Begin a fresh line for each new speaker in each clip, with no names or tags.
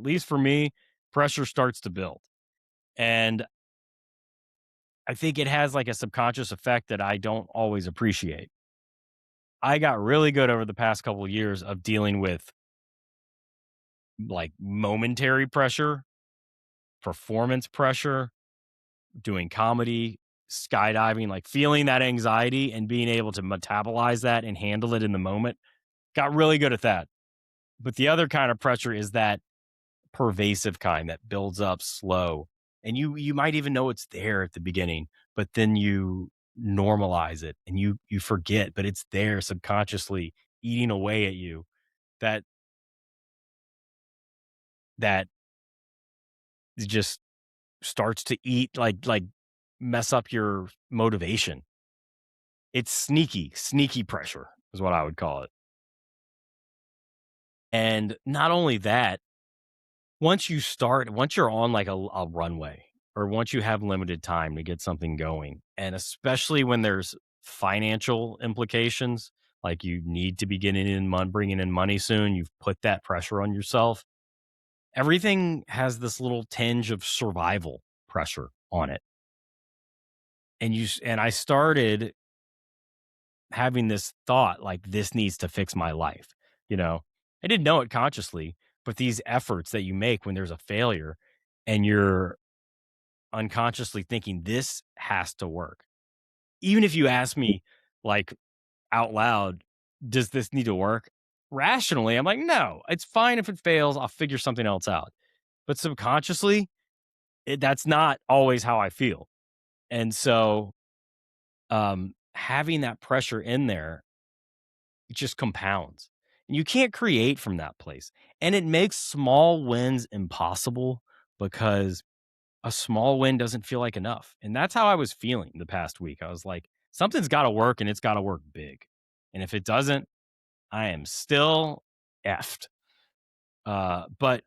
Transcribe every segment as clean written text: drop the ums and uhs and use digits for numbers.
least for me, pressure starts to build. And I think it has like a subconscious effect that I don't always appreciate. I got really good over the past couple of years of dealing with like momentary pressure, performance pressure, doing comedy, skydiving, like feeling that anxiety and being able to metabolize that and handle it in the moment. Got really good at that. But the other kind of pressure is that pervasive kind that builds up slow. And you might even know it's there at the beginning, but then you normalize it and you forget, but it's there subconsciously eating away at you. That that just starts to eat like mess up your motivation. It's sneaky pressure is what I would call it. And not only that, once you're on like a runway or once you have limited time to get something going, and especially when there's financial implications, like you need to be getting in bringing in money soon, you've put that pressure on yourself. Everything has this little tinge of survival pressure on it. And I started having this thought like this needs to fix my life. You know, I didn't know it consciously, but these efforts that you make when there's a failure and you're unconsciously thinking this has to work. Even if you ask me like out loud, does this need to work? Rationally, I'm like, no, it's fine if it fails. I'll figure something else out. But subconsciously, that's not always how I feel. And so having that pressure in there, it just compounds. And you can't create from that place. And it makes small wins impossible because a small win doesn't feel like enough. And that's how I was feeling the past week. I was like, something's got to work and it's got to work big. And if it doesn't, I am still effed. But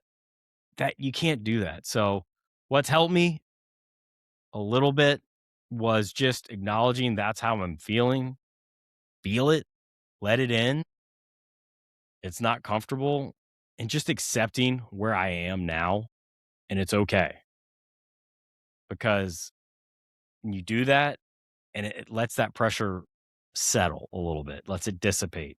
that you can't do that. So what's helped me a little bit was just acknowledging that's how I'm feeling, feel it, let it in. It's not comfortable and just accepting where I am now. And it's okay because when you do that and it lets that pressure settle a little bit, lets it dissipate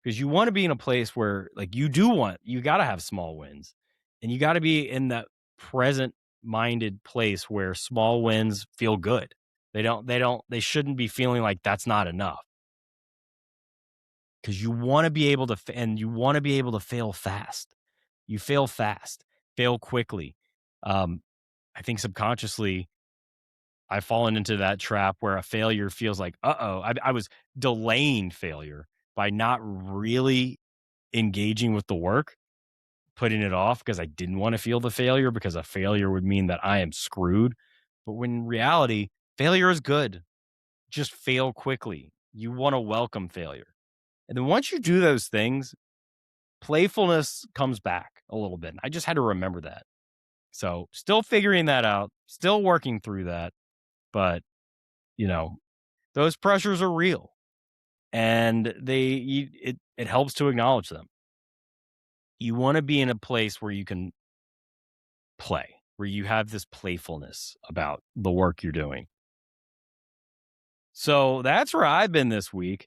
because you want to be in a place where like you got to have small wins and you got to be in that present minded place where small wins feel good. They shouldn't be feeling like that's not enough because you want to be able to, and you want to be able to fail fast. You fail fast, fail quickly. Um, I think subconsciously I've fallen into that trap where a failure feels like, uh-oh, I was delaying failure by not really engaging with the work, putting it off because I didn't want to feel the failure because a failure would mean that I am screwed. But when in reality, failure is good. Just fail quickly. You want to welcome failure. And then once you do those things, playfulness comes back a little bit. I just had to remember that. So still figuring that out, still working through that. But, you know, those pressures are real and it helps to acknowledge them. You want to be in a place where you can play, where you have this playfulness about the work you're doing. So that's where I've been this week.